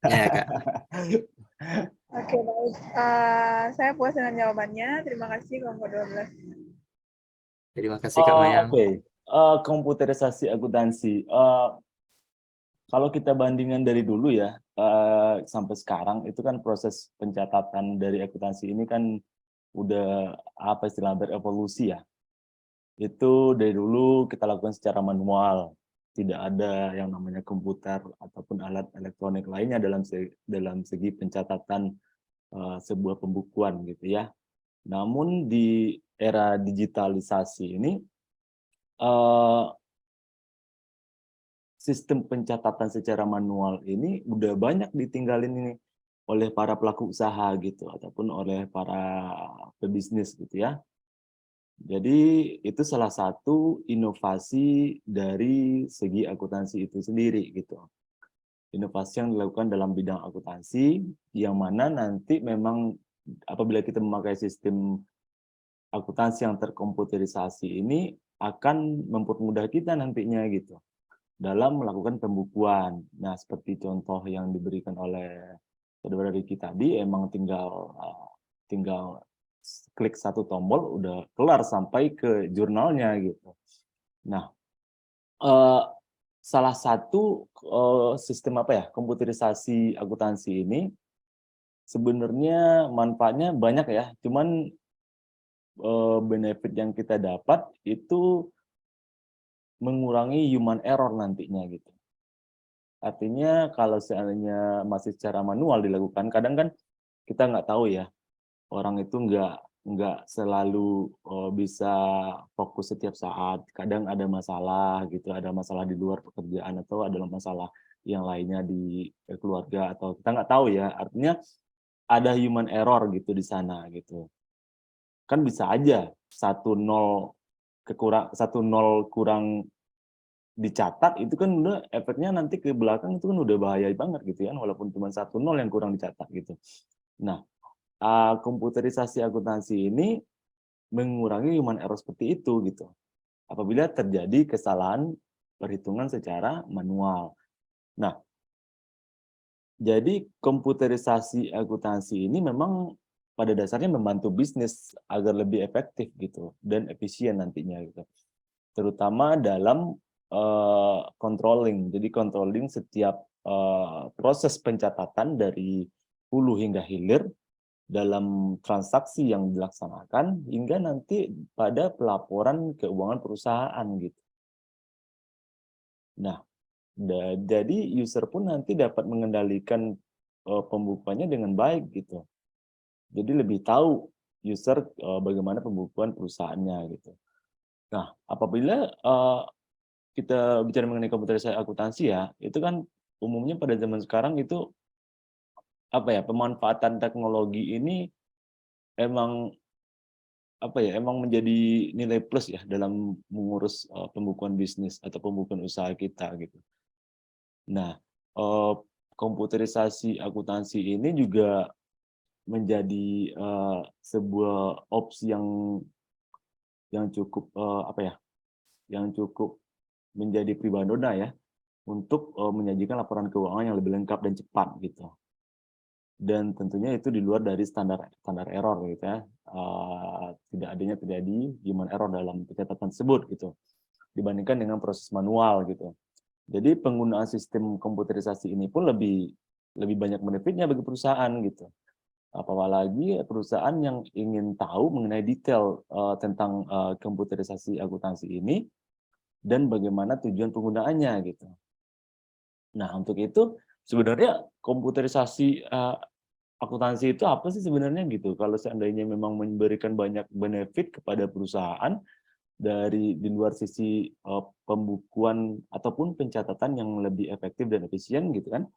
Ya, Kak. Oke, baik. Saya puas dengan jawabannya. Terima kasih kelompok 12. Terima kasih, Kak Mayang. Oke, komputerisasi akuntansi. Kalau kita bandingkan dari dulu ya, sampai sekarang itu kan proses pencatatan dari akuntansi ini kan udah apa istilah berevolusi ya. Itu dari dulu kita lakukan secara manual, tidak ada yang namanya komputer ataupun alat elektronik lainnya dalam segi pencatatan sebuah pembukuan gitu ya. Namun di era digitalisasi ini eh, sistem pencatatan secara manual ini udah banyak ditinggalin ini oleh para pelaku usaha gitu ataupun oleh para pebisnis gitu ya. Jadi itu salah satu inovasi dari segi akuntansi itu sendiri gitu. Inovasi yang dilakukan dalam bidang akuntansi yang mana nanti memang apabila kita memakai sistem akuntansi yang terkomputerisasi ini akan mempermudah kita nantinya gitu dalam melakukan pembukuan. Nah, seperti contoh yang diberikan oleh saudara Riki tadi, emang tinggal klik satu tombol udah kelar sampai ke jurnalnya gitu. Nah, eh, salah satu sistem apa ya komputerisasi akuntansi ini sebenarnya manfaatnya banyak ya. Cuman benefit yang kita dapat itu mengurangi human error nantinya gitu. Artinya kalau seandainya masih secara manual dilakukan, kadang kan kita nggak tahu ya, orang itu nggak selalu bisa fokus setiap saat. Kadang ada masalah gitu, ada masalah di luar pekerjaan atau ada masalah yang lainnya di keluarga atau kita nggak tahu ya. Artinya ada human error gitu di sana gitu. Kan bisa aja 1-0 kurang dicatat itu kan udah efeknya nanti ke belakang itu kan udah bahaya banget gitu ya walaupun cuma 1-0 yang kurang dicatat gitu. Nah, komputerisasi akuntansi ini mengurangi human error seperti itu gitu. Apabila terjadi kesalahan perhitungan secara manual. Nah, jadi komputerisasi akuntansi ini memang pada dasarnya membantu bisnis agar lebih efektif gitu dan efisien nantinya gitu. Terutama dalam controlling. Jadi controlling setiap proses pencatatan dari hulu hingga hilir dalam transaksi yang dilaksanakan hingga nanti pada pelaporan keuangan perusahaan gitu. Nah, jadi user pun nanti dapat mengendalikan pembukuannya dengan baik gitu. Jadi lebih tahu user bagaimana pembukuan perusahaannya gitu. Nah, apabila kita bicara mengenai komputerisasi akuntansi ya, itu kan umumnya pada zaman sekarang itu apa ya, pemanfaatan teknologi ini emang apa ya, emang menjadi nilai plus ya dalam mengurus pembukuan bisnis atau pembukuan usaha kita gitu. Nah, eee, komputerisasi akuntansi ini juga menjadi sebuah opsi yang cukup apa ya, yang cukup menjadi primadona ya untuk menyajikan laporan keuangan yang lebih lengkap dan cepat gitu. Dan tentunya itu di luar dari standar standar error gitu ya. Tidak adanya terjadi human error dalam pencatatan tersebut gitu, dibandingkan dengan proses manual gitu. Jadi penggunaan sistem komputerisasi ini pun lebih lebih banyak benefitnya bagi perusahaan gitu. Apalagi perusahaan yang ingin tahu mengenai detail tentang komputerisasi akuntansi ini dan bagaimana tujuan penggunaannya gitu. Nah, untuk itu sebenarnya komputerisasi akuntansi itu apa sih sebenarnya gitu? Kalau seandainya memang memberikan banyak benefit kepada perusahaan dari di luar sisi pembukuan ataupun pencatatan yang lebih efektif dan efisien gitu kan.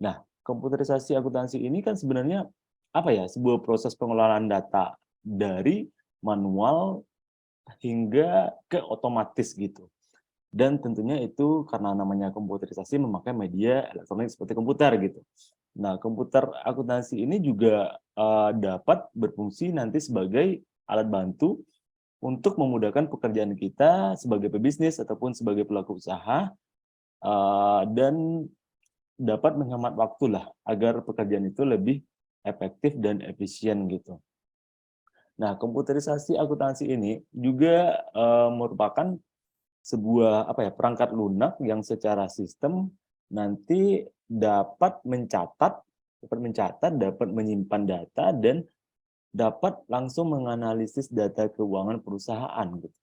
Nah, komputerisasi akuntansi ini kan sebenarnya apa ya? Sebuah proses pengelolaan data dari manual hingga ke otomatis gitu. Dan tentunya itu karena namanya komputerisasi memakai media elektronik seperti komputer gitu. Nah, komputer akuntansi ini juga dapat berfungsi nanti sebagai alat bantu untuk memudahkan pekerjaan kita sebagai pebisnis ataupun sebagai pelaku usaha dan dapat menghemat waktu lah agar pekerjaan itu lebih efektif dan efisien gitu. Nah, komputerisasi akuntansi ini juga merupakan sebuah perangkat lunak yang secara sistem nanti dapat menyimpan data dan dapat langsung menganalisis data keuangan perusahaan gitu.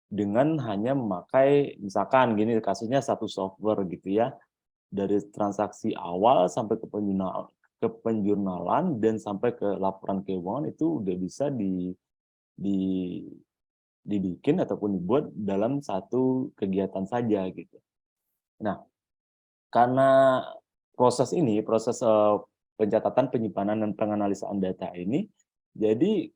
Dengan hanya memakai misalkan gini kasusnya satu software gitu ya. Dari transaksi awal sampai ke penjurnalan dan sampai ke laporan keuangan itu udah bisa di dibikin ataupun dibuat dalam satu kegiatan saja gitu. Nah, karena proses pencatatan, penyimpanan, dan penganalisaan data ini, jadi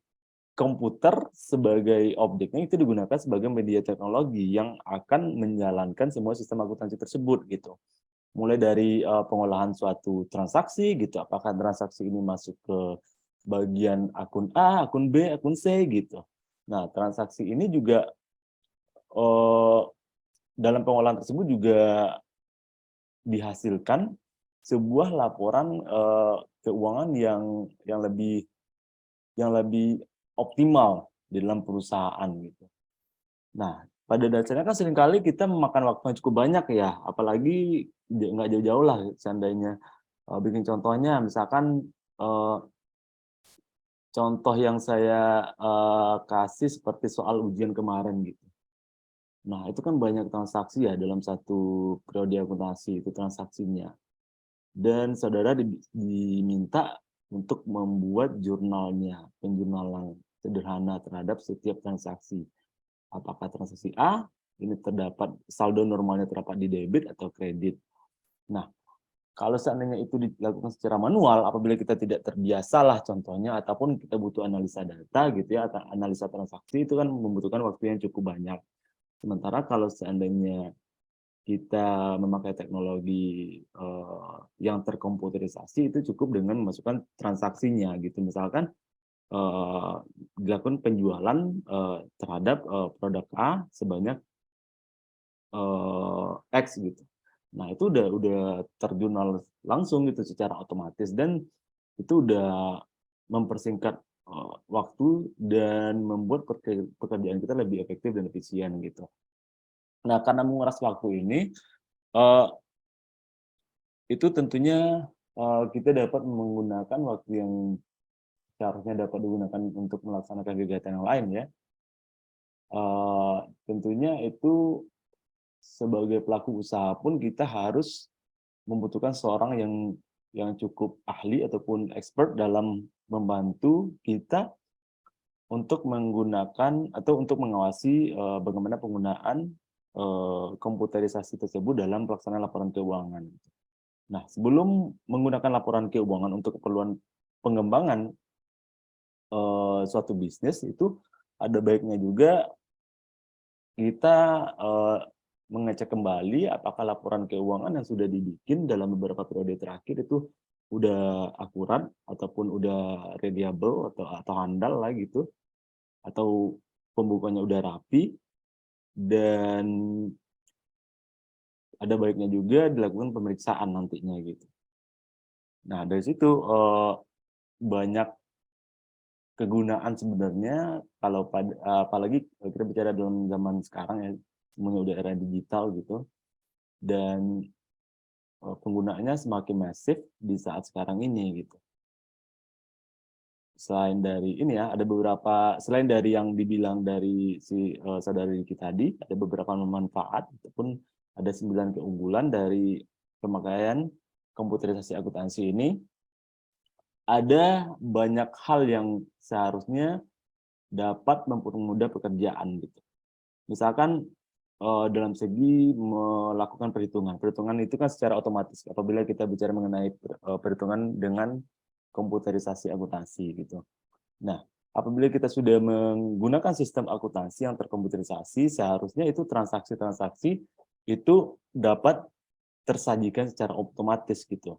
komputer sebagai objeknya itu digunakan sebagai media teknologi yang akan menjalankan semua sistem akuntansi tersebut gitu. Mulai dari pengolahan suatu transaksi gitu, apakah transaksi ini masuk ke bagian akun A, akun B, akun C gitu. Nah, transaksi ini juga dalam pengolahan tersebut juga dihasilkan sebuah laporan keuangan yang lebih optimal di dalam perusahaan gitu. Nah, pada dasarnya kan seringkali kita memakan waktu yang cukup banyak ya, apalagi nggak jauh-jauh lah seandainya bikin contohnya, misalkan contoh yang saya kasih seperti soal ujian kemarin gitu. Nah, itu kan banyak transaksi ya dalam satu periode akuntansi itu transaksinya. Dan saudara diminta untuk membuat jurnalnya, penjurnalan sederhana terhadap setiap transaksi. Apakah transaksi A ini terdapat saldo normalnya terdapat di debit atau kredit. Nah, kalau seandainya itu dilakukan secara manual, apabila kita tidak terbiasa lah contohnya, ataupun kita butuh analisa data gitu ya, atau analisa transaksi itu kan membutuhkan waktu yang cukup banyak. Sementara kalau seandainya kita memakai teknologi yang terkomputerisasi itu cukup dengan memasukkan transaksinya gitu. Misalkan dilakukan penjualan terhadap produk A sebanyak X gitu. Nah, itu udah terjurnal langsung gitu secara otomatis dan itu udah mempersingkat waktu dan membuat pekerjaan kita lebih efektif dan efisien gitu. Nah, karena menguras waktu ini itu tentunya kita dapat menggunakan waktu yang seharusnya dapat digunakan untuk melaksanakan kegiatan yang lain ya. Tentunya itu sebagai pelaku usaha pun kita harus membutuhkan seorang yang cukup ahli ataupun expert dalam membantu kita untuk menggunakan atau untuk mengawasi bagaimana penggunaan komputerisasi tersebut dalam pelaksanaan laporan keuangan. Nah, sebelum menggunakan laporan keuangan untuk keperluan pengembangan suatu bisnis itu ada baiknya juga kita mengecek kembali apakah laporan keuangan yang sudah dibikin dalam beberapa periode terakhir itu udah akurat ataupun udah reliable atau handal lah gitu, atau pembukuannya udah rapi, dan ada baiknya juga dilakukan pemeriksaan nantinya gitu. Nah, dari situ banyak kegunaan sebenarnya kalau apalagi kita bicara dalam zaman sekarang ya, semuanya udah era digital gitu, dan penggunaannya semakin masif di saat sekarang ini gitu. Selain dari ini ya, ada beberapa selain dari yang dibilang dari si saudari kita tadi, ada beberapa manfaat ataupun ada 9 keunggulan dari pemakaian komputerisasi akuntansi ini. Ada banyak hal yang seharusnya dapat mempermudah pekerjaan gitu. Misalkan dalam segi melakukan perhitungan. Perhitungan itu kan secara otomatis apabila kita bicara mengenai perhitungan dengan komputerisasi akuntansi gitu. Nah, apabila kita sudah menggunakan sistem akuntansi yang terkomputerisasi, seharusnya itu transaksi-transaksi itu dapat tersajikan secara otomatis gitu.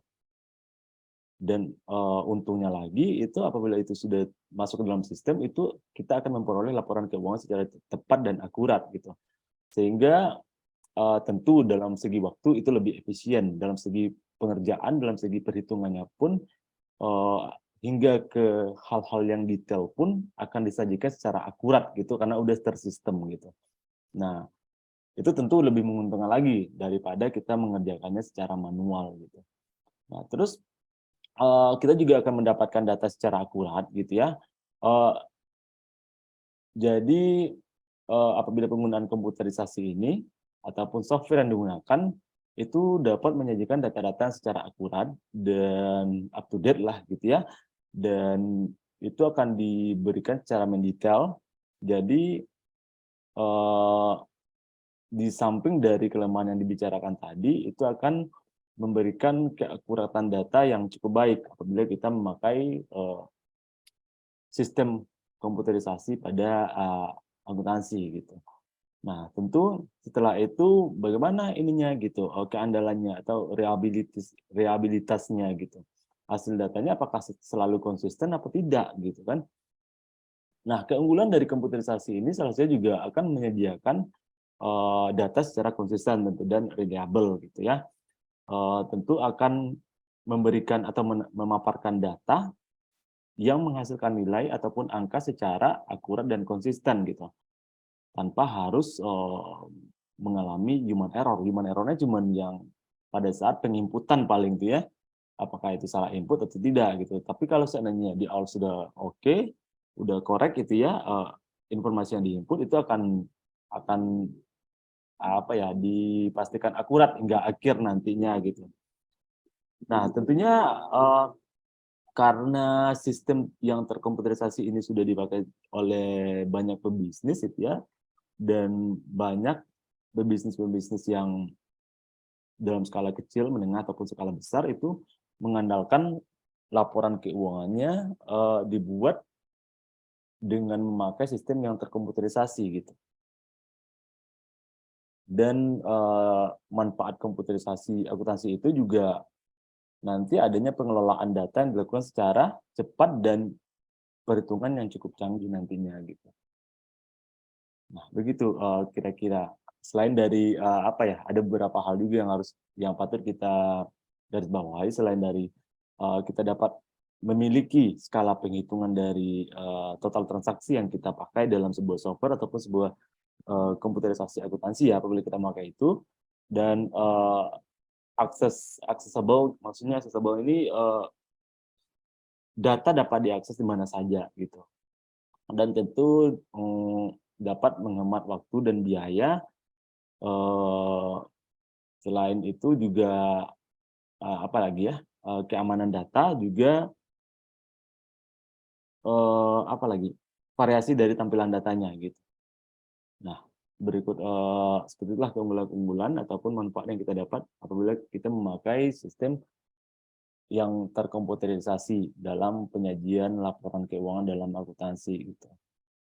Dan untungnya lagi itu apabila itu sudah masuk ke dalam sistem, itu kita akan memperoleh laporan keuangan secara tepat dan akurat gitu. Sehingga tentu dalam segi waktu itu lebih efisien, dalam segi pengerjaan, dalam segi perhitungannya pun hingga ke hal-hal yang detail pun akan disajikan secara akurat gitu karena udah tersistem gitu. Nah, itu tentu lebih menguntungkan lagi daripada kita mengerjakannya secara manual gitu. Nah, terus kita juga akan mendapatkan data secara akurat gitu ya. Jadi apabila penggunaan komputerisasi ini ataupun software yang digunakan itu dapat menyajikan data-data secara akurat dan up to date lah gitu ya. Dan itu akan diberikan secara mendetail. Jadi di samping dari kelemahan yang dibicarakan tadi, itu akan memberikan keakuratan data yang cukup baik apabila kita memakai sistem komputerisasi pada akuntansi gitu. Nah, tentu setelah itu bagaimana ininya gitu, keandalannya atau reliabilitasnya gitu. Hasil datanya apakah selalu konsisten atau tidak gitu kan. Nah, keunggulan dari komputerisasi ini salah satunya juga akan menyediakan data secara konsisten tentu dan reliable gitu ya. Tentu akan memberikan atau memaparkan data yang menghasilkan nilai ataupun angka secara akurat dan konsisten gitu. Tanpa harus mengalami human error. Human error-nya cuma yang pada saat penginputan paling tuh ya. Apakah itu salah input atau tidak gitu. Tapi kalau seandainya di awal sudah oke, udah korek gitu ya, informasi yang diinput itu akan apa ya, dipastikan akurat hingga akhir nantinya gitu. Nah, tentunya karena sistem yang terkomputerisasi ini sudah dipakai oleh banyak pebisnis itu ya, dan banyak pebisnis-pebisnis yang dalam skala kecil, menengah ataupun skala besar itu mengandalkan laporan keuangannya dibuat dengan memakai sistem yang terkomputerisasi gitu. Dan manfaat komputerisasi akuntansi itu juga nanti adanya pengelolaan data yang dilakukan secara cepat dan perhitungan yang cukup canggih nantinya gitu. Nah, begitu kira-kira. Selain dari apa ya, ada beberapa hal juga yang patut kita garis bawahi selain dari kita dapat memiliki skala penghitungan dari total transaksi yang kita pakai dalam sebuah software ataupun sebuah komputerisasi akuntansi ya apabila kita memakai itu, dan accessible, maksudnya accessible ini data dapat diakses di mana saja gitu, dan tentu dapat menghemat waktu dan biaya. Selain itu juga apa lagi ya, keamanan data juga apa lagi, variasi dari tampilan datanya gitu. Nah, berikut seperti itulah keunggulan-keunggulan ataupun manfaat yang kita dapat apabila kita memakai sistem yang terkomputerisasi dalam penyajian laporan keuangan dalam akuntansi gitu.